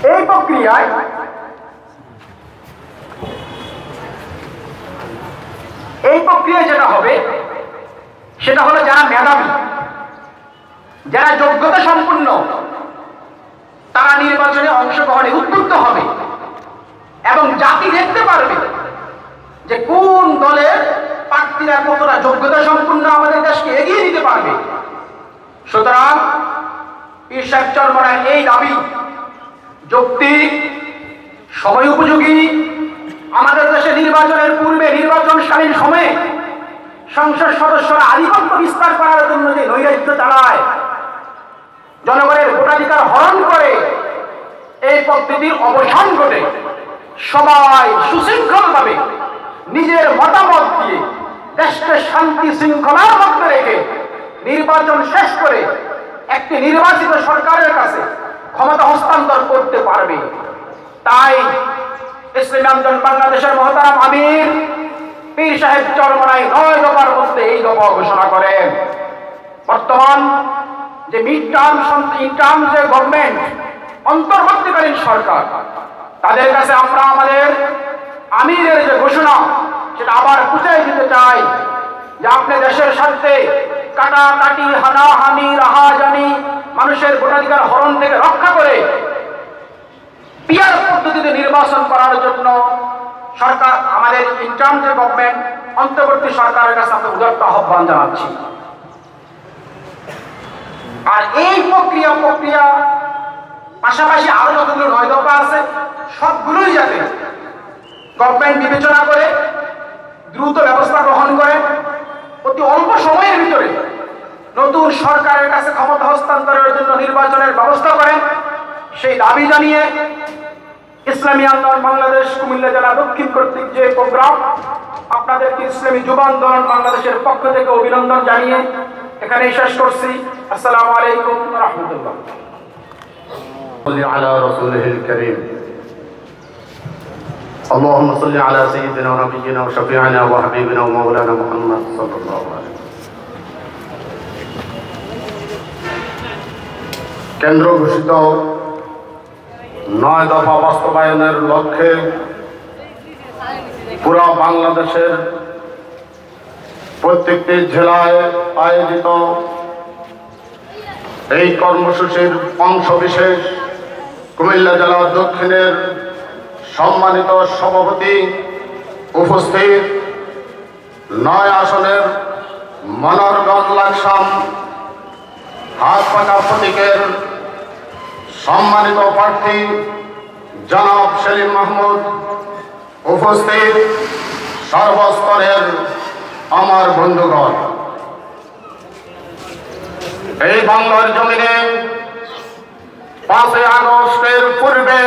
এই প্রক্রিয়ায় যেটা হবে সেটা হলো যারা মেধাবী, যারা যোগ্যতা সম্পন্ন, তারা নির্বাচনে অংশগ্রহণে উদ্বুদ্ধ হবে এবং জাতি দেখতে পারবে যে কোন দলের প্রার্থীরা কতটা যোগ্যতা সম্পন্ন আমাদের দেশকে এগিয়ে দিতে পারবে। সুতরাং পীর সাহেব চরমনার এই দাবি যৌক্তিক, সময় উপযোগী। আমাদের দেশে নির্বাচনের পূর্বে, নির্বাচনকালীন সময়ে সংসদ সদস্যরা আধিপত্য বিস্তার করার জন্য যে নৈরাজ্য চালায়, জনগণের ভোটাধিকার হরণ করে, এই পদ্ধতির অবসান ঘটে সবাই সুশৃঙ্খলভাবে নিজের মতামত দিয়ে দেশকে শান্তি শৃঙ্খলার মধ্যে রেখে নির্বাচন শেষ করে একটি নির্বাচিত সরকারের কাছে ক্ষমতা হস্তান্তর করতে পারবে। তাই ইসলামী আন্দোলন বাংলাদেশের মহতারাম আমির পীর সাহেব চরমনাই 9 দফার মধ্যে এই দফা ঘোষণা করেন। বর্তমান যে ইন্টার্ম যে গভর্নমেন্ট, অন্তর্বর্তীকালীন সরকার, তাদের কাছে আমরা আমাদের আমিরের যে ঘোষণা সেটা আবার বুঝিয়ে দিতে চাই যে আপনি দেশের স্বার্থে কাটাকাটি, হানাহানি, রাহাজানি, মানুষের ভোটাধিকার হরণ থেকে রক্ষা করে পিয়ার পদ্ধতিতে নির্বাচন করার জন্য সরকার, আমাদের ইন্টার্ম যে গভর্নমেন্ট, অন্তর্বর্তী সরকারের কাছে আমরা উদাত্ত আহ্বান জানাচ্ছি। আর এই প্রক্রিয়া পাশাপাশি আরো যতগুলো 9 দফা আছে সবগুলোই যাতে গভর্নমেন্ট বিবেচনা করে দ্রুত ব্যবস্থা গ্রহণ করে অতি অল্প সময়ের ভিতরে নতুন সরকারের কাছে ক্ষমতা হস্তান্তরের জন্য নির্বাচনের ব্যবস্থা করেন, সেই দাবি জানিয়ে ইসলামী আন্দোলন বাংলাদেশ কুমিল্লা জেলা দক্ষিণ কর্তৃক যে প্রোগ্রাম, আপনাদেরকে ইসলামী যুব আন্দোলন বাংলাদেশের পক্ষ থেকে অভিনন্দন জানিয়ে এখানেই শেষ করছি। আসসালামু আলাইকুম ওয়া রাহমাতুল্লাহ। على رسوله الكريم اللهم صل على سيدنا ونبينا وشفيعنا وحبيبنا ومولانا محمد صلى الله عليه وسلم। কেন্দ্র ঘোষিত 9 দফা বাস্তবায়নের লক্ষ্যে পুরো বাংলাদেশের প্রত্যেকটি জেলায় আয়োজিত এই কর্মসূচির অংশ বিশেষ কুমিল্লা জেলা দক্ষিণের সম্মানিত সভাপতি উপস্থিত, 9 আসনের মনোরগঞ্জ লাকসাম হাতপাকা প্রতীকের সম্মানিত প্রার্থী জনাব সেলিম মাহমুদ, উপস্থিত সর্বস্তরের আমার বন্ধুগণ, এই বাংলার জমিনে 5 আগস্টের পূর্বে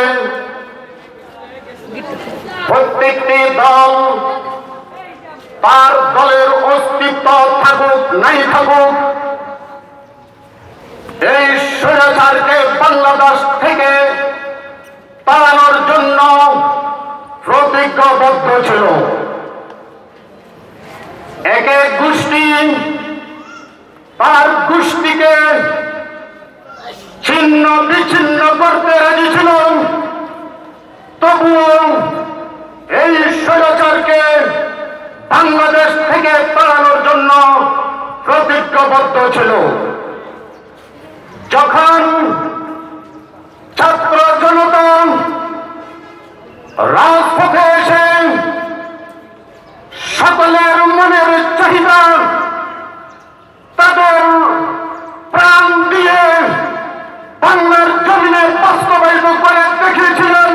প্রত্যেকটি দল তার দলের অস্তিত্ব থাকুক নাই থাকুক, এই স্বৈরাচারকে বাংলাদেশ থেকে তাড়ানোর জন্য প্রতিজ্ঞাবদ্ধ ছিল। এক এক গোষ্ঠী তার গোষ্ঠীকে ছিন্ন বিচ্ছিন্ন করতে রাজি ছিল, তবুও এই স্বৈরাচারকে বাংলাদেশ থেকে তাড়ানোর জন্য প্রতিজ্ঞাবদ্ধ ছিল। যখন ছাত্র জনতা রাজপথে এসে সকলের মনের চাহিদা তাদের প্রাণ দিয়ে বাংলার জমিনে বাস্তবায়িত করে দেখিয়েছিলেন,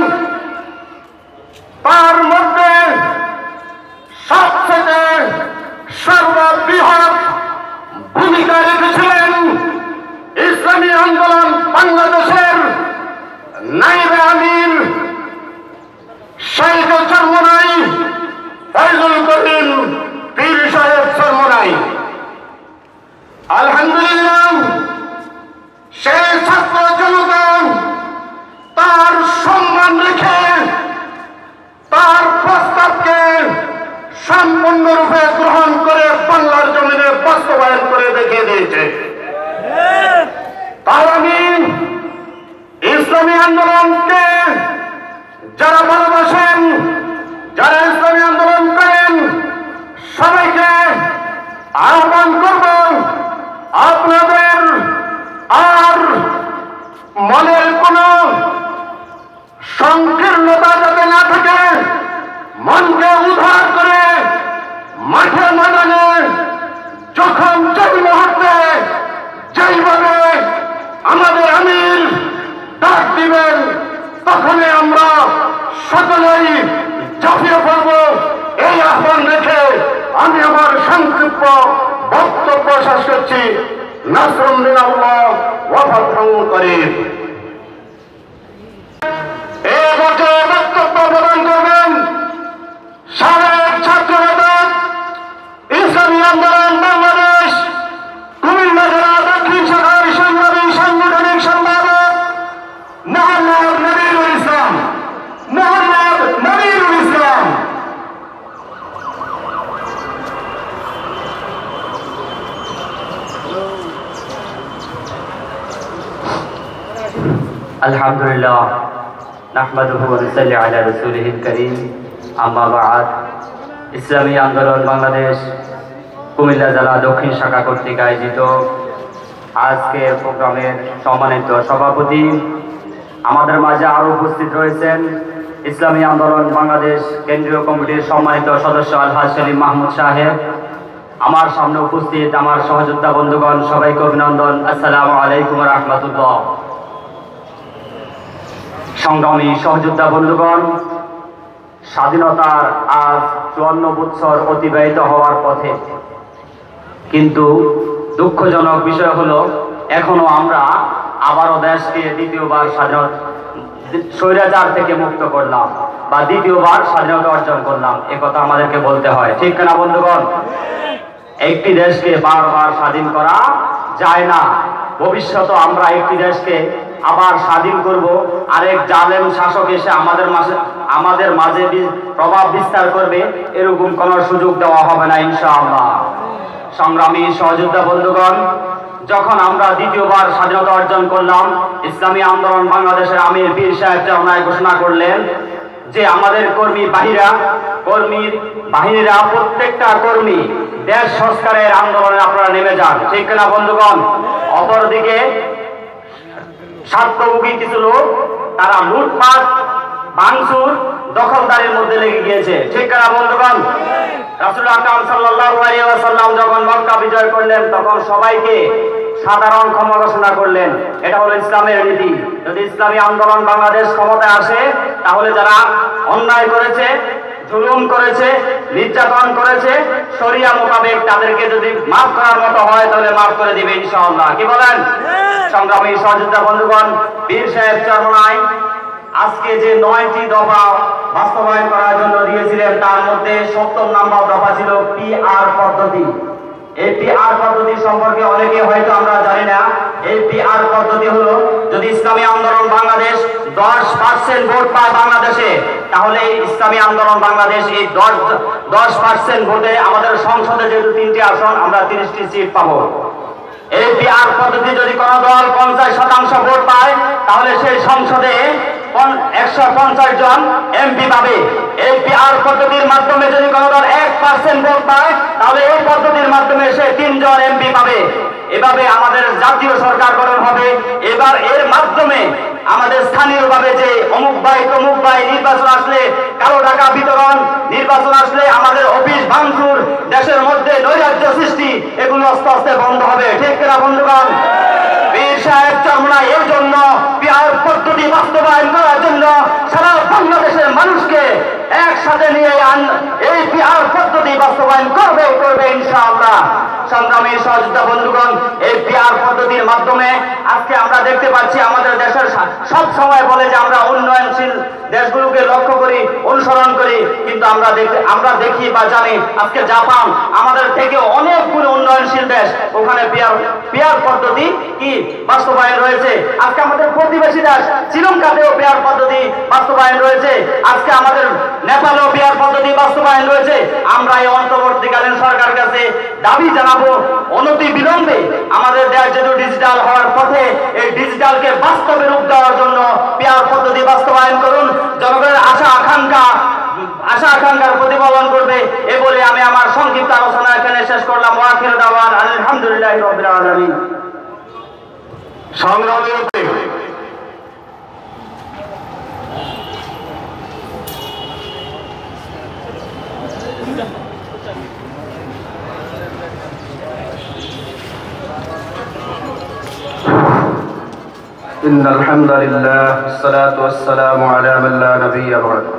তার মধ্যে সবচেয়ে সর্ববৃহৎ ভূমিকা রেখেছিলেন ইসলামী আন্দোলন বাংলাদেশের নায়েবে আমির শাইখ চরমনাই ফয়জুল করিম পীর সাহেব চরমনাই। আলহামদুলিল্লাহ, সেই ছাত্র জনতা তার সম্মান রেখে তার প্রস্তাবকে সম্পূর্ণরূপে গ্রহণ করে বাংলার জমিনে বাস্তবায়ন করে দেখিয়ে দিয়েছে। তাই আমি ইসলামী আন্দোলনকে যারা ভালোবাসেন, যারা ইসলামী আন্দোলন করেন, সবাইকে আহ্বান করব, আপনাদের আর মনের কোন সংকীর্ণতা যাতে না থাকে, মনকে উদ্ধার করে মাঠে ময়দানে যখন যেই মুহূর্তে যেইভাবে আমাদের আমির ডাক দিবেন, তখনই আমরা সকলেই ঝাঁপিয়ে পড়ব। এই আহ্বান রেখে আমি আমার সংক্ষিপ্ত বক্তব্য শেষ করছি। নাসরুম মিনাল্লাহ ওয়া ফাতহুন করিম। এই পর্যায়ে বক্তব্য প্রদান করবেন সাবেক ছাত্রনেতা ইসলামী আন্দোলন বাংলাদেশ কুমিল্লা জেলা দক্ষিণ শাখার সংগ্রামী সাংগঠনিক সম্পাদক মোহাম্মদ নবীরুল ইসলাম। মোহাম্মদ নবীরুল ইসলাম। আলহামদুলিল্লাহ নাহমাদুহু ওয়া নুসাল্লি আলা রাসূলিহিল কারীম। আম্মা বা'দ। ইসলামী আন্দোলন বাংলাদেশ কুমিল্লা জেলা দক্ষিণ শাখা কর্তৃক আয়োজিত আজকের প্রোগ্রামের সম্মানিত সভাপতি, আমাদের মাঝে আরও উপস্থিত রয়েছেন ইসলামী আন্দোলন বাংলাদেশ কেন্দ্রীয় কমিটির সম্মানিত সদস্য আলহাজ সেলিম মাহমুদ সাহেব, আমার সামনে উপস্থিত আমার সহযোদ্ধা বন্ধুগণ, সবাইকে অভিনন্দন। আসসালামু আলাইকুম ওয়া রাহমাতুল্লাহ। সংগ্রামী সহযোদ্ধা বন্ধুগণ, স্বাধীনতার আজ 54 বছর অতিবাহিত হওয়ার পথে, কিন্তু দুঃখজনক বিষয় হলো এখনো আমরা আবারও দেশকে দ্বিতীয়বার স্বৈরাচার থেকে মুক্ত করলাম বা দ্বিতীয়বার স্বাধীনতা অর্জন করলাম, একথা আমাদেরকে বলতে হয়, ঠিক না বন্ধুগণ? একটি দেশকে বারবার স্বাধীন করা যায় না। ভবিষ্যতে আমরা একটি দেশকে আবার স্বাধীন করব, আরেক জালেম শাসক এসে আমাদের মাঝে প্রভাব বিস্তার করবে, এরকম কোনো সুযোগ দেওয়া হবে না ইনশাআল্লাহ। সংগ্রামী সহযোদ্ধা বন্ধুগণ, যখন আমরা দ্বিতীয়বার স্বাধীনতা অর্জন করলাম, ইসলামী আন্দোলন বাংলাদেশের আমির পীর সাহেব চরমনায় ঘোষণা করলেন যে আমাদের কর্মীর বাহিনীরা প্রত্যেকটা কর্মী দেশ সংস্কারের আন্দোলনে আপনারা নেমে যান, ঠিক না বন্ধুগণ? অপরদিকে স্বার্থভোগী কিছু লোক তারা লুটপাট ভাঙচুর দখলদারির মধ্যে লেগে গিয়েছে, ঠিক না বন্ধুগণ? রাসূল আকরাম সাল্লাল্লাহু আলাইহি ওয়াসাল্লাম যখন মক্কা বিজয় করলেন, তখন সবাইকে সাধারণ ক্ষমা ঘোষণা করলেন। এটা হলো ইসলামের নীতি। যদি ইসলামী আন্দোলন বাংলাদেশ ক্ষমতায় আসে, তাহলে যারা অন্যায় করেছে, জুলুম করেছে, নির্যাতন করেছে, শরিয়া মোতাবেক তাদেরকে যদি মাফ করার মতো হয়, তাহলে মাফ করে দিবে ইনশাআল্লাহ। কি বলেন সংগ্রামী সহযোদ্ধা বন্ধুগণ? পীর সাহেব চরমনায় আজকে যে 9টি দফা বাস্তবায়ন করার জন্য দিয়েছিলেন, তার মধ্যে 70 নম্বর দফা ছিল পিআর পদ্ধতি। এই পিআর পদ্ধতি সম্পর্কে অনেকে হয়তো আমরা জানি না। এই পিআর পদ্ধতি হলো, যদি ইসলামী আন্দোলন বাংলাদেশ 10% ভোট পায় বাংলাদেশে, তাহলে ইসলামী আন্দোলন বাংলাদেশ এই 10% ভোটে আমাদের সংসদে যেহেতু 3টি আসন, আমরা 30টি সিট পাবো। এই পিআর পদ্ধতি যদি কোন দল 50% ভোট পায়, তাহলে সেই সংসদে 150 জন এমপি পাবে। এই পিআর পদ্ধতির মাধ্যমে যদি কোন দল 1% ভোট পায়, তাহলে এই পদ্ধতির মাধ্যমে সে 3 জন এমপি পাবে। এভাবে আমাদের জাতীয় সরকার গঠন হবে। এবার এর মাধ্যমে আমাদের স্থানীয়ভাবে যে অমুক ভাই তমুক ভাই, নির্বাচন আসলে কালো টাকা বিতরণ, নির্বাচন আসলে আমাদের অফিস ভাঙচুর, দেশের মধ্যে নৈরাজ্য সৃষ্টি, এগুলো আস্তে আস্তে বন্ধ হবে, ঠিক না বন্ধুগণ? পীর সাহেব চরমনায় এর জন্য পিআর পদ্ধতি বাস্তবায়ন করার জন্য সারা বাংলাদেশের মানুষকে একসাথে নিয়ে এই পিআর পদ্ধতি বাস্তবায়ন করবে ইনশাআল্লাহ। সংগ্রামী সহযোদ্ধা বন্ধুগণ, এই পিআর পদ্ধতির মাধ্যমে আজকে আমরা দেখতে পাচ্ছি আমাদের দেশের সব সময় বলে যে আমরা উন্নয়নশীল দেশগুলোকে লক্ষ্য করি, অনুসরণ করি, কিন্তু আমরা দেখি বা জানি আজকে জাপান আমাদের থেকে অনেকগুলো উন্নয়নশীল দেশ, ওখানে পিআর পদ্ধতি কি বাস্তবায়ন রয়েছে। আজকে আমাদের প্রতিবেশী দেশ শ্রীলঙ্কাতেও পিআর পদ্ধতি বাস্তবায়ন রয়েছে। আজকে আমাদের নেপালেও পিআর পদ্ধতি বাস্তবায়ন রয়েছে। আমরা এই অন্তর্বর্তীকালীন সরকার কাছে দাবি জানাবো, অনতি বিলম্বে আমাদের দেশ যেহেতু ডিজিটাল হওয়ার পথে, এই ডিজিটালকে বাস্তবে রূপ দেওয়ার জন্য আশা আকাঙ্ক্ষার প্রতিপালন করবে। এ বলে আমি আমার সংক্ষিপ্ত আলোচনা এখানে শেষ করলাম। ওয়া আখিরু দাওয়ানা আলহামদুলিল্লাহি রাব্বিল আলামিন। সংগ্রামী إن الحمد لله والصلاة والسلام على من لا نبي بعده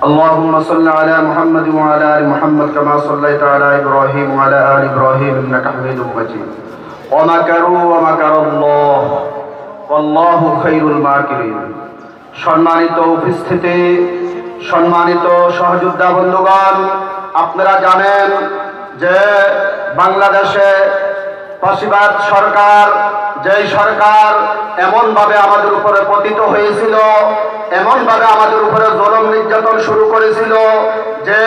اللهم صل على محمد وعلى آل محمد كما صليت على إبراهيم وعلى آل إبراهيم إنك حميد مجيد ومكروا ومكر الله والله خير الماكرين সম্মানিত উপস্থিতি, সম্মানিত সহযোদ্ধা বন্ধুগণ, আপনারা জানেন যে বাংলাদেশে ফ্যাসিবাদ সরকার, যেই সরকার এমনভাবে আমাদের উপরে পতিত হয়েছিল, এমনভাবে আমাদের উপরে জুলুম নির্যাতন শুরু করেছিল যে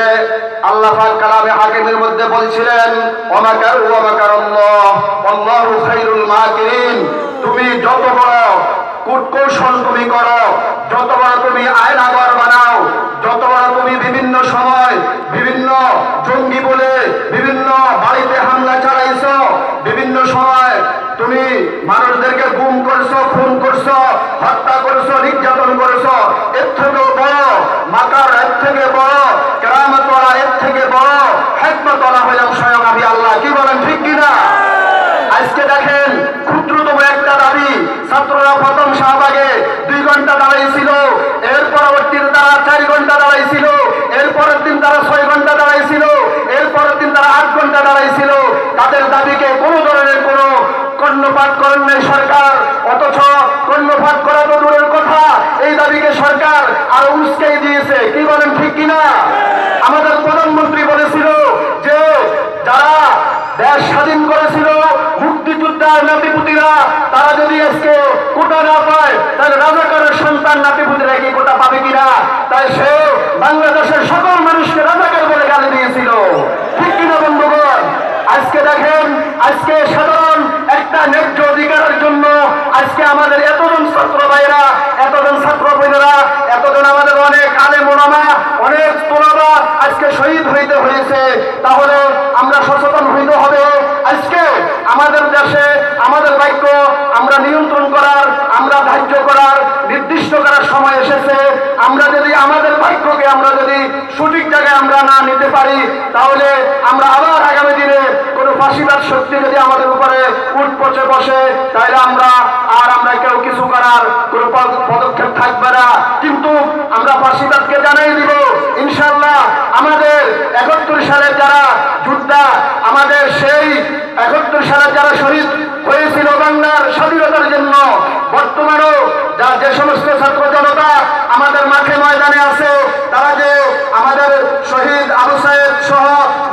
আল্লাহ পাক কালামে হাকিমের মধ্যে বলছিলেন ওয়ামাকারু ওয়ামাকারাল্লাহ আল্লাহু খায়রুল মাকিরিন। তুমি যত বড় কূটকৌশল তুমি করো, যত বড় তুমি আয়নাঘর বানাও, যত বড় তুমি বিভিন্ন সময় বিভিন্ন জঙ্গি বলে বিভিন্ন বাড়িতে হামলা চালাইছো, বিভিন্ন সময় তুমি মানুষদেরকে গুম করছো, খুন করছো, হত্যা করছো, নির্যাতন করছো, এর থেকেও বড় মাকার, এর থেকে বড় কেরামতওয়ালা, এর থেকে বড় হিকমতওয়ালা হইলাম স্বয়ং আমি আল্লাহ। কি বলেন, ঠিক কিনা? আজকে দেখেন ক্ষুদ্রতম একটা দাবি, ছাত্ররা প্রথম শাহবাগে 2 ঘন্টা দাঁড়াইছিল, এর পরবর্তীতে তারা 4 ঘন্টা দাঁড়াইছিল, এর পরের দিন তারা 6 ঘন্টা দাঁড়াইছিল, এর পরের দিন তারা 8 ঘন্টা দাঁড়াইছিল। তাদের দাবিকে কোনো ধরনের কোনো কর্ণপাত করেন নাই সরকার, অথচ কর্ণপাত করা তো দূরের কথা, এই দাবিকে সরকার আরো উস্কাই দিয়েছে। কি বলেন, ঠিক কিনা? আমাদের প্রধানমন্ত্রী বলেছিল যে যারা দেশ স্বাধীন করেছিল মুক্তিযোদ্ধার নাতিপুতিরা, তারা যদি আজকে কোটা না পায় তাহলে রাজাকারের সন্তান নাতিপুতিরা কি কোটা পাবে কিনা? তাই সে বাংলাদেশের সকল মানুষকে রাজাকার বলে গালি দিয়েছিল। ঠিক কিনা বন্ধুগণ? আজকে দেখেন, আজকে সাধারণ একটা ন্যায্য অধিকারের জন্য আজকে আমাদের এতজন ছাত্র ভাইরা, এতজন ছাত্র বোনেরা, এতজন আমাদের অনেক আলেম ওলামা, অনেক তোলাবা আজকে শহীদ হইতে হয়েছে। তাহলে আমরা সচেতন হইতে হবে। আজকে আমাদের দেশে আমাদের বাক্য আমরা নিয়ন্ত্রণ করার, আমরা ধার্য করার, নির্দিষ্ট করার সময় এসেছে। আমরা যদি আমাদের বাক্যকে আমরা যদি সঠিক জায়গায় আমরা না নিতে পারি, তাহলে আমরা আবার আগামী দিনে কোনো ফাঁসিবাদ শক্তি যদি আমাদের উপরে উঠপচে বসে, তাহলে আমরা কেউ কিছু করার কোনো পদক্ষেপ থাকবে না। কিন্তু আমরা ফাঁসিবাদকে জানাই দিব ইনশাআল্লাহ। আমাদের 71 সালে যারা যোদ্ধা, আমাদের সেই 71 সালে যারা শহীদ হয়েছিল বাংলার স্বাধীনতার জন্য, বর্তমানেও যে সমস্ত ছাত্র জনতা আমাদের মাঠে ময়দানে আছে, তারা যে আমাদের শহীদ আবু সাইদ সহ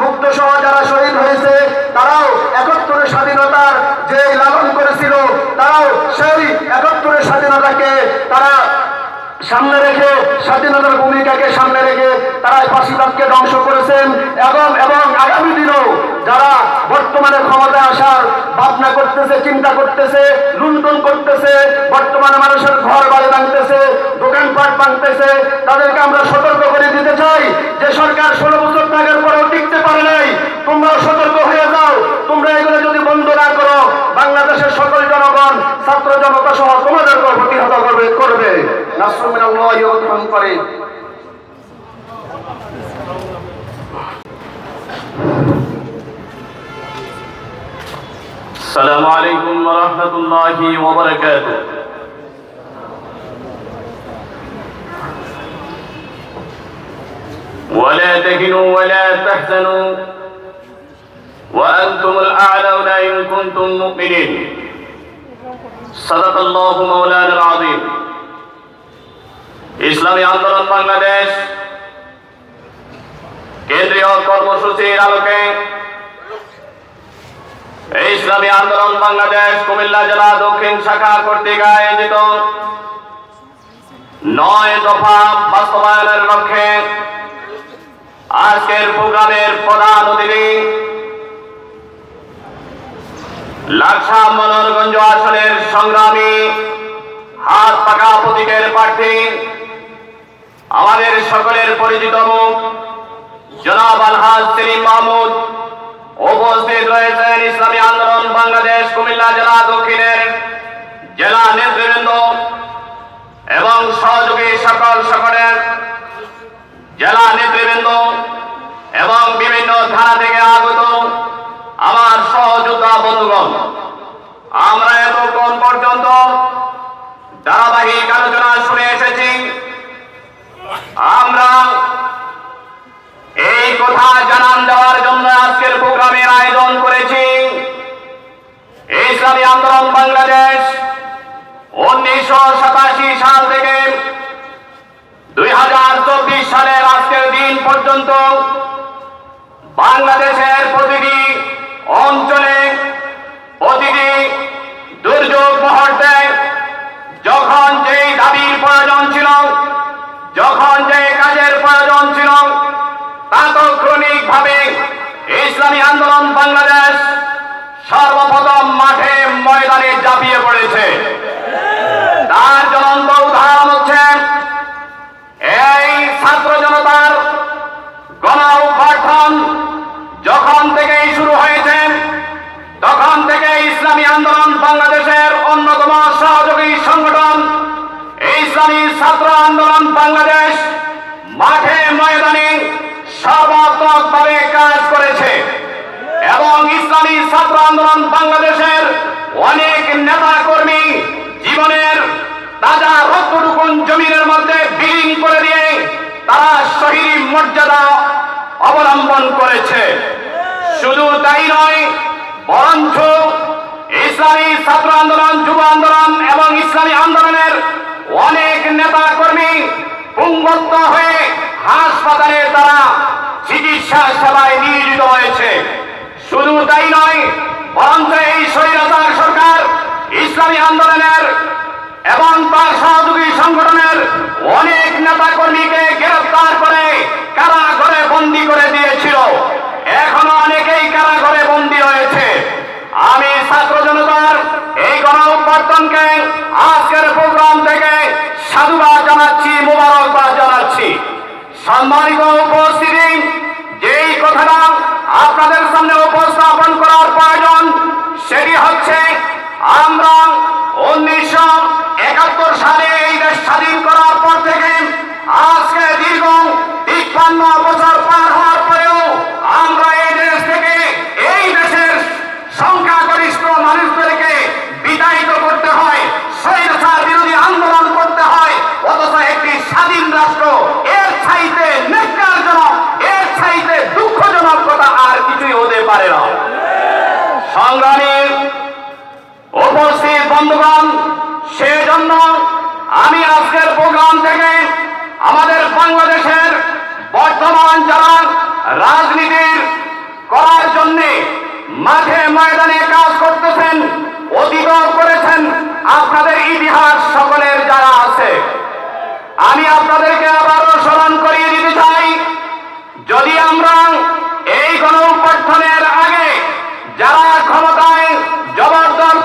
মুক্ত সহ যারা শহীদ হয়েছে, তারাও 71 স্বাধীনতার যে লালন করেছিল, তারাও সেই 71 স্বাধীনতাকে তারা সামনে রেখে, স্বাধীনতার ভূমিকাকে সামনে রেখে তারা ফাঁসিবাদকে ধ্বংস করেছেন। এবং আগামী দিনেও যারা বর্তমানে ক্ষমতায় আসার ভাবনা করতেছে, চিন্তা করতেছে, লুণ্ঠন করতেছে, বর্তমানে মানুষের ঘর বাড়ি ভাঙতেছে, দোকানপাট ভাঙতেছে, তাদেরকে আমরা সতর্ক করে দিতে চাই যে সরকার 16 বছর থাকার পরেও টিকতে পারে নাই। তোমরাও সতর্ক হয়ে যাও। তোমরা এগুলো যদি বন্ধ না করো, বাংলাদেশের সকল জনগণ, ছাত্র জনতা সহ তোমাদেরকেও প্রতিহত করবে। নাসরুম মিনাল্লাহি ওয়া ফাতহুন করিম। السلام عليكم ورحمة الله وبركاته. ولا تهنوا ولا تحزنوا وأنتم الأعلون إن كنتم مؤمنين. صدق الله مولانا العظيم. ইসলামী আন্দোলন বাংলাদেশ কেন্দ্রীয় কর্মসূচির আলোকে ইসলামী আন্দোলন বাংলাদেশ কুমিল্লা জেলা দক্ষিণ শাখা কর্তৃক আয়োজিত 9 দফা বাস্তবায়নের লক্ষ্যে আজকের প্রোগ্রামের প্রধান অতিথি লাকসাম মনোহরগঞ্জ আসনের সংগ্রামী হাত পাকা প্রতীকের প্রার্থী আমাদের সকলের পরিচিত মুখ জনাব আলহাজ সেলিম মাহমুদ, উপস্থিত রয়েছেন ইসলামী আন্দোলন বাংলাদেশ কুমিল্লা জেলা দক্ষিণের জেলা নেতৃবৃন্দ এবং সহযোগী সকলের জেলা নেতৃবৃন্দ এবং বিভিন্ন থানা থেকে আগত আমার সহযোদ্ধা বন্ধুগণ। আমরা এতক্ষণ পর্যন্ত ধারাবাহিক আলোচনা শুনে এসেছি। আমরা এই কথা জানান দেওয়ার জন্য আজকের প্রোগ্রামের আয়োজন করেছি। ইসলামী আন্দোলন বাংলাদেশ 1987 সাল থেকে 2024 সালের আজকের দিন পর্যন্ত বাংলাদেশের প্রতিটি অঞ্চলে প্রতিটি দুর্যোগ মুহূর্তে যখন যেই দাবির প্রয়োজন ছিল, যখন যে কাজের প্রয়োজন ছিল, তাৎক্ষণিকভাবে ইসলামী আন্দোলন বাংলাদেশ সর্বপ্রথম মাঠে ময়দানে ঝাঁপিয়ে পড়েছে। তার জ্বলন্ত উদাহরণ হচ্ছে এই ছাত্র জনতার গণ অভ্যুত্থান যখন থেকেই শুরু হয়েছে, তখন থেকে ইসলামী আন্দোলন বাংলাদেশের অন্যতম সহযোগী সংগঠন ইসলামী ছাত্র আন্দোলন বাংলাদেশ মাঠে ময়দানে সর্বাত্মকভাবে কাজ করেছে এবং ইসলামী ছাত্র আন্দোলন বাংলাদেশের অনেক নেতা কর্মী জীবনের তাজা রক্তটুকুন জমিনের মধ্যে বিলীন করে দিয়ে তারা শহীদ মর্যাদা অবলম্বন করেছে। শুধু তাই নয়, বরঞ্চ ইসলামী ছাত্র আন্দোলন, যুব আন্দোলন এবং ইসলামী আন্দোলনের অনেক নেতা কর্মী পুঙ্গত্ব হয়ে হাসপাতালে তারা চিকিৎসা সেবায় নিয়োজিত হয়েছে। শুধু তাই নয়, বরঞ্চ এই স্বৈরাচার সরকার ইসলামী আন্দোলনের এবং তার সহযোগী সংগঠনের অনেক নেতা কর্মীকে গ্রেফতার করে কারাগারে বন্দী করে দিয়েছিল। এখনো অনেকেই কারাগারে বন্দী রয়েছে। আমি ছাত্র জনতার এই গণ অভ্যুত্থানকে আজকের প্রোগ্রাম থেকে সাধুবাদ জানাচ্ছি, মোবারকবাদ জানাচ্ছি। সম্মানিত উপস্থিতি, যেই কথাটা আপনাদের সামনে উপস্থাপন করার প্রয়োজন সেটি হচ্ছে, আমরা 1971 সালে এই দেশ স্বাধীন করার পর থেকে আজকে দীর্ঘ 53 বছর পার হওয়ার পরেও আমরা এই দেশ থেকে এই দেশের সংখ্যাগরিষ্ঠ মানুষদেরকে বিতাড়িত করতে হয়, স্বৈরাচার বিরোধী আন্দোলন করতে হয়, অথচ একটি স্বাধীন রাষ্ট্র এর চাইতে ন্যাক্কারজনক, এর চাইতে দুঃখজনক কথা আর কিছুই হতে পারে না। সংগ্রামী উপস্থিত বন্ধুগণ, সেজন্য আমি আজকের প্রোগ্রাম থেকে আমাদের বাংলাদেশের বর্তমান যারা রাজনীতির করার জন্য মাঠে ময়দানে কাজ করতেছেন, অতীত করেছেন, আপনাদের ইতিহাস সকলের যারা আছে, আমি আপনাদেরকে আবারও স্মরণ করিয়ে দিতে চাই। যদি আমরা এই গণ অভ্যুত্থানের আগে যারা ক্ষমতায় জবরদল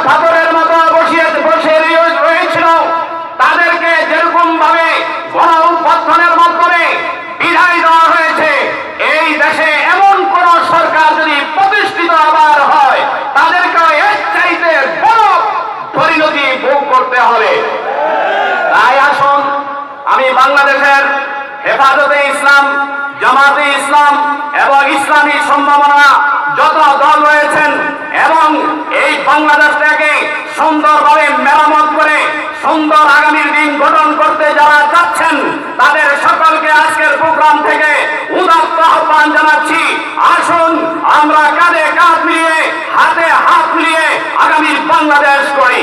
ফাটরের মতো বসে রয়েছিল, তাদেরকে যেরকম ভাবে গণ অভ্যুত্থানের মাধ্যমে বিদায় দেওয়া হয়েছে, এই দেশে এমন কোন সরকার যদি প্রতিষ্ঠিত আবার হয়, তাদেরকে এর চাইতে বড় পরিণতি ভোগ করতে হবে। তাই আসুন, আমি বাংলাদেশের হেফাজতে ইসলাম, জামাতে ইসলাম এবং ইসলামী সম্ভাবনা যত দল রয়েছেন এবং এই বাংলাদেশটাকে সুন্দরভাবে মেরামত করে সুন্দর আগামীর দিন গঠন করতে যারা চাচ্ছেন, তাদের সকলকে আজকের প্রোগ্রাম থেকে উদাত্ত আহ্বান জানাচ্ছি। আসুন আমরা কাঁধে কাঁধ মিলিয়ে, হাতে হাত মিলিয়ে আগামীর বাংলাদেশ করি।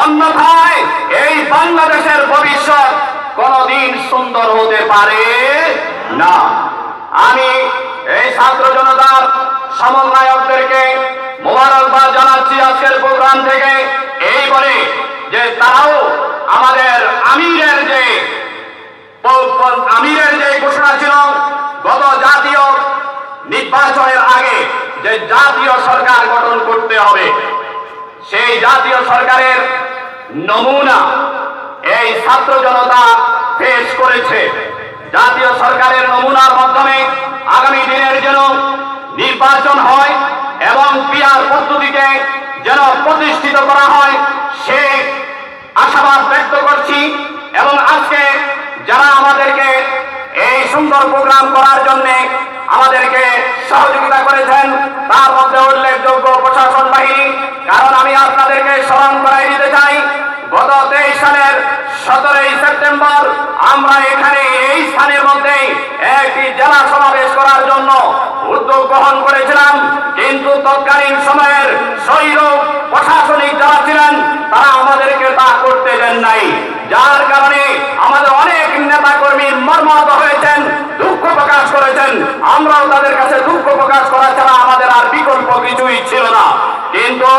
অন্যথায় এই বাংলাদেশের ভবিষ্যৎ কোনদিন সুন্দর হতে পারে না। আমি এই ছাত্র জনতার সমন্বয়কদেরকে মোবারকবাদ জানাচ্ছি আজকের প্রোগ্রাম থেকে, এই বলে যে তারাও আমাদের আমিরের যে ঘোষণা ছিল গত জাতীয় নির্বাচনের আগে, যে জাতীয় সরকার গঠন করতে হবে, সেই জাতীয় সরকারের নমুনা এই ছাত্র জনতা পেশ করেছে। জাতীয় সরকারের নমুনার মাধ্যমে আগামী দিনের যেন নির্বাচন হয় এবং পিআর পদ্ধতিকে যেন প্রতিষ্ঠিত করা হয় সে আশাবাদ ব্যক্ত করছি। এবং আজকে যারা আমাদেরকে এই সুন্দর প্রোগ্রাম করার জন্য আমাদেরকে সহযোগিতা করেছেন তার মধ্যে উল্লেখযোগ্য প্রশাসন বাহিনী। কারণ আমি আপনাদেরকে স্মরণ করাই দিতে চাই, গত 23 সালের 17ই সেপ্টেম্বর আমরা এখানে এই স্থানের মধ্যে একটি জেলা সমাবেশ করার জন্য উদ্যোগ গ্রহণ করেছিলাম, কিন্তু তৎকালীন সময়ের স্বৈর প্রশাসনিক যারা ছিলেন তারা আমাদেরকে তা করতে দেন নাই, যার কারণে আমাদের অনেক নেতা কর্মী মর্মাহত হয়েছেন, দুঃখ প্রকাশ করেছেন। আমরাও তাদের কাছে দুঃখ প্রকাশ করা ছাড়া আমাদের আর বিকল্প কিছুই ছিল না। কিন্তু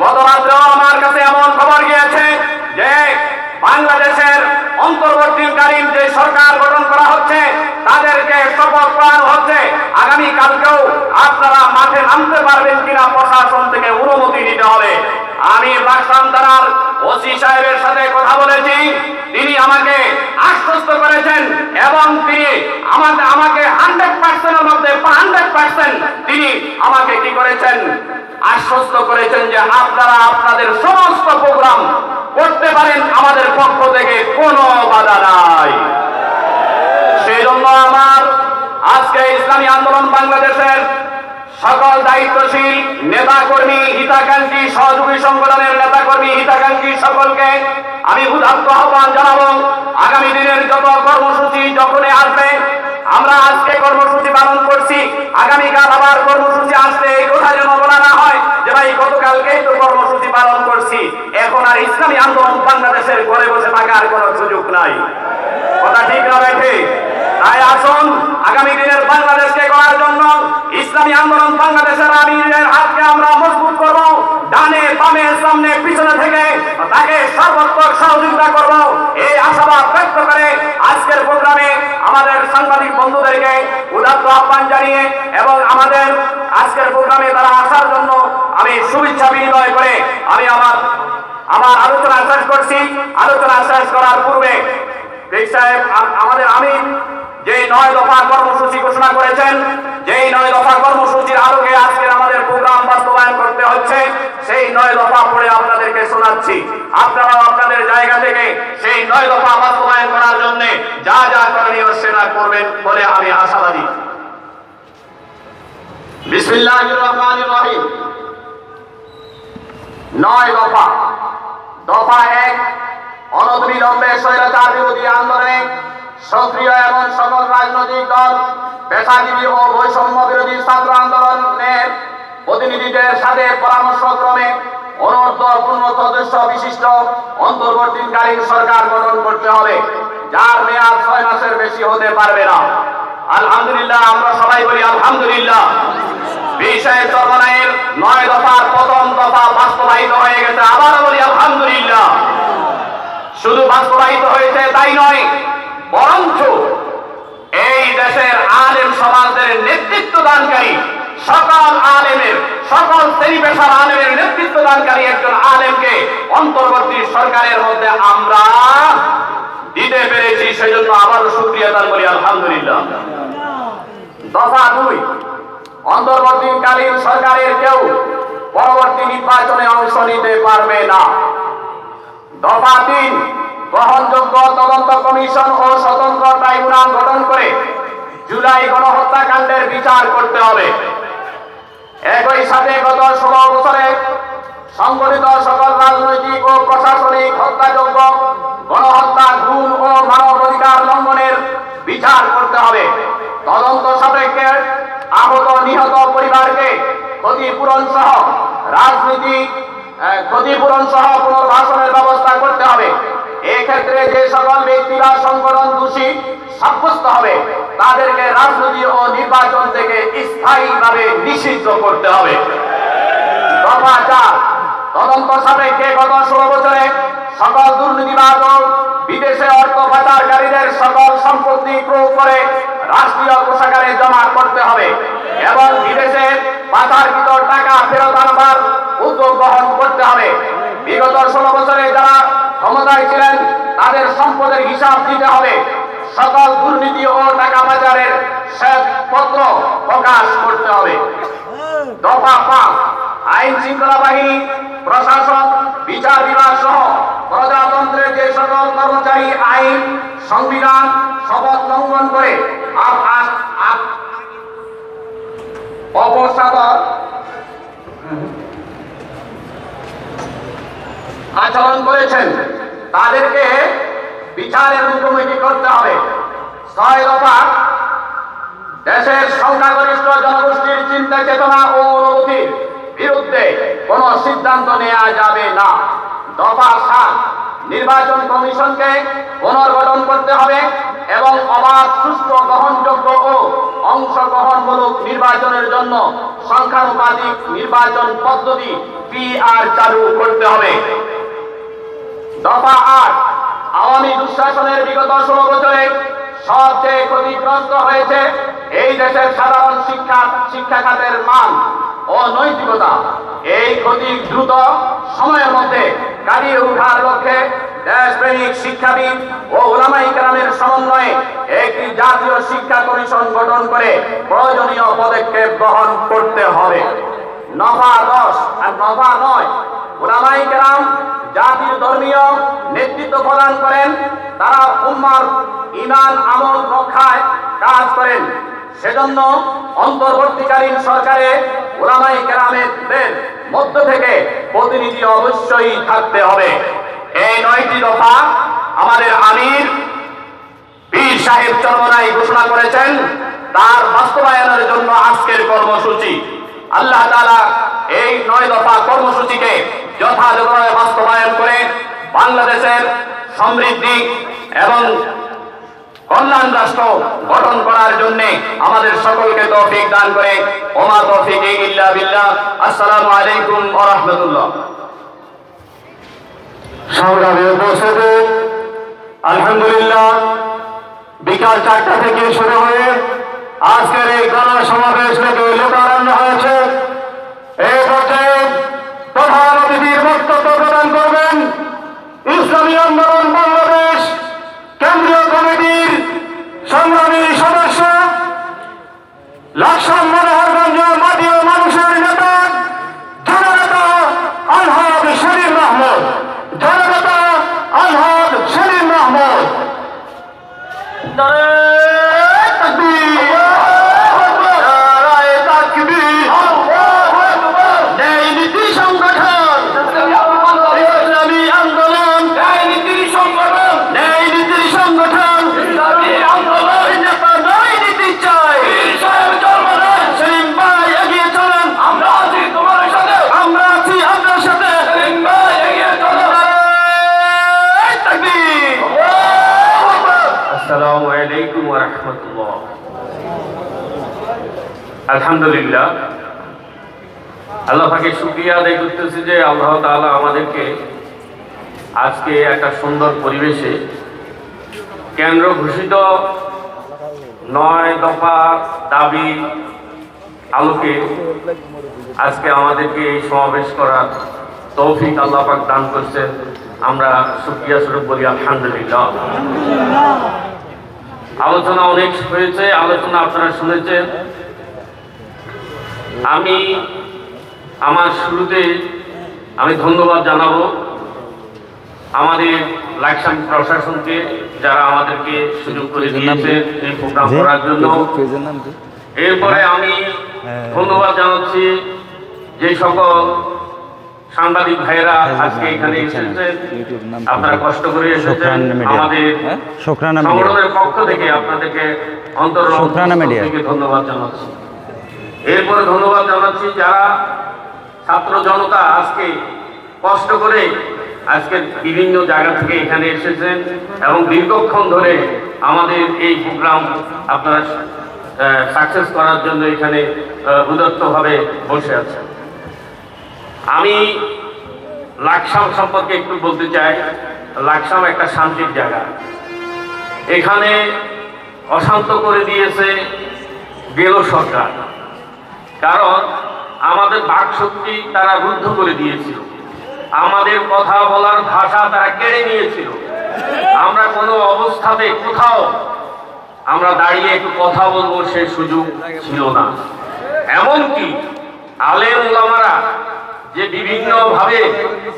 গত রাত্রেও আমার কাছে এমন খবর গিয়েছে যে বাংলাদেশের অন্তর্বর্তীকালীন যে সরকার গঠন করা হচ্ছে তাদেরকে শপথ করানো হচ্ছে। আগামী কালকেও আপনারা মাঠে নামতে পারবেন কিনা প্রশাসন থেকে অনুমতি নিতে হবে। আমি বাগসাম থানার ওসি সাহেবের সাথে কথা বলেছি, তিনি আমাকে আশ্বস্ত করেছেন এবং তিনি আমাকে 100%-এর মধ্যে 100% তিনি আমাকে কি করেছেন, আশ্বস্ত করেছেন যে আপনারা আপনাদের সমস্ত প্রোগ্রাম করতে পারেন, আমাদের পক্ষ থেকে কোনো বাধা নাই। সেই জন্য আমার আজকে ইসলামী আন্দোলন বাংলাদেশের সকল দায়িত্বশীল নেতাকর্মী, হিতাকাঙ্ক্ষী, সহযোগী সংগঠনের নেতাকর্মী, হিতাকাঙ্ক্ষী সকলকে আমি উদাত্ত আহ্বান জানাবো, আগামী দিনের যত কর্মসূচি যখনই আসবে, আমরা আজকে কর্মসূচি পালন করছি, আগামীকাল আবার কর্মসূচি আসলে এই কথা যেন বলা না হয় যে ভাই গতকালকেই তো কর্মসূচি পালন করছি, এখন আর ইসলামী আন্দোলন বাংলাদেশের ঘরে বসে থাকার কোনো সুযোগ নাই। কথা ঠিক না বেঠে? তাই আসুন আগামী দিনের বাংলাদেশকে করার জন্য ইসলামী আন্দোলন বাংলাদেশের আমিরের হাতকে আমরা মজবুত করব, ডানে বামে সামনে পিছনে থেকে তাকে সর্বোত্তম সহযোগিতা করব, এই আশাবাদ ব্যক্ত করে আজকের প্রোগ্রামে আমাদের সাংবাদিক বন্ধুদেরকে উদাত্ত আহ্বান জানিয়ে এবং আমাদের আজকের প্রোগ্রামে তারা আসার জন্য আমি শুভেচ্ছা বিনিময় করে আমি আমার আলোচনা শেষ করছি। আলোচনা শেষ করার পূর্বে সাহেব আমাদের আমির যে 9 দফা কর্মসূচি ঘোষণা করেছেন, যেই 9 দফা কর্মসূচির আলোকে আজকের আমাদের প্রোগ্রাম বাস্তবায়ন করতে হচ্ছে, সেই 9 দফা পড়ে আপনাদেরকে শোনাচ্ছি। আপনারাও আপনাদের জায়গা থেকে সেই 9 দফা বাস্তবায়ন করার জন্য যা যা করণীয় সেটা করবেন বলে আমি আশাবাদী। বিসমিল্লাহির রহমানির রহিম। 9 দফা। দফা 1, অনতিবিলম্বে স্বৈরাচার বিরোধী আন্দোলনে সক্রিয় এবং সকল রাজনৈতিক দল, পেশাজীবী ও বৈষম্য বিরোধী ছাত্র আন্দোলনের প্রতিনিধিদের সাথে পরামর্শক্রমে অনূর্ধ্ব 15 সদস্য বিশিষ্ট অন্তর্বর্তীকালীন সরকার গঠন করতে হবে, যার মেয়াদ 6 মাসের বেশি হতে পারবে না। আলহামদুলিল্লাহ, আমরা সবাই বলি আলহামদুলিল্লাহ। বিষয়ের চরমায়ের 9 দফার প্রথম দফা বাস্তবায়িত হয়ে গেছে, আবারও বলি আলহামদুলিল্লাহ। শুধু বাস্তবায়িত হয়েছে তাই নয়, বরঞ্চ এই দেশের আলেম সমাজের নেতৃত্ব দানকারী সকল আলেমের, সকল শ্রেণী পেশার আলেমের নেতৃত্ব দানকারী একজন আলেমকে অন্তর্বর্তী সরকারের মধ্যে আমরা দিতে পেরেছি, সেজন্য আবারও শুকরিয়া দান করি আলহামদুলিল্লাহ। দফা 2, অন্তর্বর্তীকালীন সরকারের কেউ পরবর্তী নির্বাচনে অংশ নিতে পারবে না। দফা 3, গ্রহণযোগ্য তদন্ত কমিশন ও স্বতন্ত্র ট্রাইব্যুনাল গঠন করে জুলাই গণহত্যাকাণ্ডের বিচার করতে হবে। একই সাথে গত 16 বছরে সংগঠিত সকল রাজনৈতিক ও প্রশাসনিক হত্যাযজ্ঞ, গণহত্যা, গুম ও মানবাধিকার লঙ্ঘনের বিচার করতে হবে। তদন্ত সাপেক্ষে আহত নিহত পরিবারকে ক্ষতিপূরণ সহ পুনর্বাসনের ব্যবস্থা করতে হবে। এক্ষেত্রে যে সকল ব্যক্তি বা সংগঠন দোষী সাব্যস্ত হবে তাদেরকে রাজনীতি ও নির্বাচন থেকে স্থায়ীভাবে নিষিদ্ধ করতে হবে। দফা 4, তদন্ত সাপেক্ষে গত 16 বছরে সকল দুর্নীতিবাজ ও বিদেশে অর্থ পাচারকারীদের সকল সম্পত্তি ক্রয় করে রাষ্ট্রীয় কোষাগারে জমা করতে হবে এবং বিদেশে পাচারকৃত টাকা ফেরত আনবার উদ্যোগ গ্রহণ করতে হবে। বিগত 16 বছরে যারা ক্ষমতায় ছিলেন তাদের সম্পদের হিসাব দিতে হবে, সকল দুর্নীতি ও টাকা পাচারের শ্বেতপত্র প্রকাশ করতে হবে। দফা 5, আইন শৃঙ্খলা বাহিনী, প্রশাসন, বিচার বিভাগ সহ প্রজাতন্ত্রের যে সকল কর্মচারী আইন, সংবিধান, শপথ লঙ্ঘন করে অপসাদর আচরণ করেছেন তাদেরকে বিচারের মুখোমুখি করতে হবে। 6 দফা, দেশের সংখ্যাগরিষ্ঠ জনগোষ্ঠীর চিন্তা চেতনা ও অনুভূতির বিরুদ্ধে কোন সিদ্ধান্ত নেওয়া যাবে না। দফা 7, নির্বাচন কমিশনকে পুনর্গঠন করতে হবে এবং অবাধ, সুষ্ঠু, গ্রহণযোগ্য ও অংশগ্রহণমূলক নির্বাচনের জন্য সংখ্যানুপাতিক নির্বাচন পদ্ধতি PR চালু করতে হবে। দফা 8, আওয়ামী দুঃশাসনের বিগত 16 বছরে সবচেয়ে ক্ষতিগ্রস্ত হয়েছে এই দেশের সাধারণ শিক্ষা খাতের মান ও নৈতিকতা। এই ক্ষতি দ্রুত সময়ের মধ্যে কাটিয়ে ওঠার লক্ষ্যে দেশপ্রেমিক শিক্ষাবিদ ও উলামায়ে কেরামের সমন্বয়ে একটি জাতীয় শিক্ষা কমিশন গঠন করে প্রয়োজনীয় পদক্ষেপ গ্রহণ করতে হবে। দফা 10 আর দফা 9, উলামায়ে কেরাম জাতির ধর্মীয় নেতৃত্ব প্রদান করেন, তারা উম্মার ঈমান আমল রক্ষায় কাজ করেন। সেজন্য অন্তর্বর্তীকালীন সরকারে উলামায়ে কেরামের মধ্য থেকে প্রতিনিধি অবশ্যই থাকতে হবে। এই 9টি দফা আমাদের আমির পীর সাহেব চরমনাই ঘোষণা করেছেন, তার বাস্তবায়নের জন্য আজকের কর্মসূচি। আল্লাহ তাআলা এই 9 দফা কর্মসূচিকে যথাযথভাবে বাস্তবায়ন করে বাংলাদেশের সমৃদ্ধি এবং কল্যাণ রাষ্ট্র গঠন করার জন্য আমাদের সকলকে তৌফিক দান করে। ওমা তৌফিক ইল্লা বিল্লাহ। আসসালামু আলাইকুম ওয়া রাহমাতুল্লাহ। সংগ্রামী উপস্থিতি, আলহামদুলিল্লাহ বিকাল 4টা থেকে শুরু হয়ে আজকের এই গণসমাবেশ থেকে লোকারণ্য হয়েছে। এই পর্যায়ে প্রধান অতিথির বক্তব্য প্রদান করবেন ইসলামী আন্দোলন বাংলাদেশ কেন্দ্রীয় কমিটির সংগ্রামী সদস্য, লাকসাম মনোহরগঞ্জ মাটি ও মানুষের নেতা জননেতা আলহাজ সেলিম মাহমুদ। জননেতা আলহাজ সেলিম মাহমুদ। আসসালামু আলাইকুম ওয়া রাহমাতুল্লাহ। আলহামদুলিল্লাহ, আল্লাহ পাকের শুকরিয়া আদায় করতেছি যে আল্লাহ তাআলা আমাদেরকে আজকে একটা সুন্দর পরিবেশে কেন্দ্র ঘোষিত 9 দফা দাবি আলোকে আজকে আমাদেরকে এই সমাবেশ করার তৌফিক আল্লাহ পাক দান করছেন। আমরা শুকরিয়া স্বরূপ বলি আলহামদুলিল্লাহ। আলোচনা অনেক হয়েছে, আলোচনা আপনারা শুনেছেন। আমি আমার শুরুতে ধন্যবাদ জানাবো আমাদের লাকসাম প্রশাসনকে, যারা আমাদেরকে সুযোগ করে দিয়েছে এই প্রোগ্রাম করার জন্য। এরপরে আমি ধন্যবাদ জানাচ্ছি যে সকল সাংবাদিক ভাইরা আজকে এখানে এসেছেন, আপনারা কষ্ট করে এসেছেন। আমাদের সংগঠনের পক্ষ থেকে আপনাদেরকে অন্তরঙ্গী থেকে ধন্যবাদ জানাচ্ছি। এরপরে ধন্যবাদ জানাচ্ছি যারা ছাত্র জনতা আজকে কষ্ট করে আজকে বিভিন্ন জায়গা থেকে এখানে এসেছেন এবং দীর্ঘক্ষণ ধরে আমাদের এই প্রোগ্রাম আপনারা সাকসেস করার জন্য এখানে উদাত্তভাবে বসে আছেন। আমি লাকসাম সম্পর্কে একটু বলতে চাই। লাকসাম একটা শান্তির জায়গা। এখানে অশান্ত করে দিয়েছে গেল সরকার, কারণ আমাদের বাকশক্তি তারা রুদ্ধ করে দিয়েছিল, আমাদের কথা বলার ভাষা তারা কেড়ে নিয়েছিল। আমরা কোন অবস্থাতে কোথাও আমরা দাঁড়িয়ে একটু কথা বলবো সেই সুযোগ ছিল না। এমনকি আলেম ওলামারা যে বিভিন্নভাবে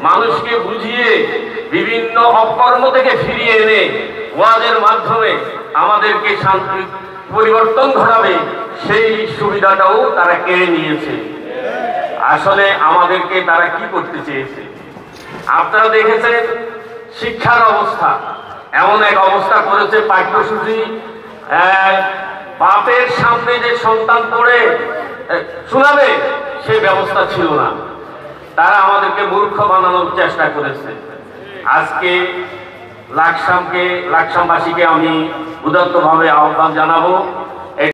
মানুষকে বুঝিয়ে বিভিন্ন অকর্ম থেকে ফিরিয়ে এনে ওয়াজের মাধ্যমে আমাদেরকে শান্তি পরিবর্তন ঘটাবে, সেই সুবিধাটাও তারা কেড়ে নিয়েছে। আসলে আমাদেরকে তারা কি করতে চেয়েছে? আপনারা দেখেছেন শিক্ষার অবস্থা, এমন এক অবস্থা করেছে পাঠ্যসূচি, বাপের সামনে যে সন্তান পড়ে শোনাবে সেই ব্যবস্থা ছিল না। তারা আমাদেরকে মূর্খ বানানোর চেষ্টা করেছে। আজকে লাকসামবাসীকে আমি উদাত্তভাবে আহ্বান জানাবো,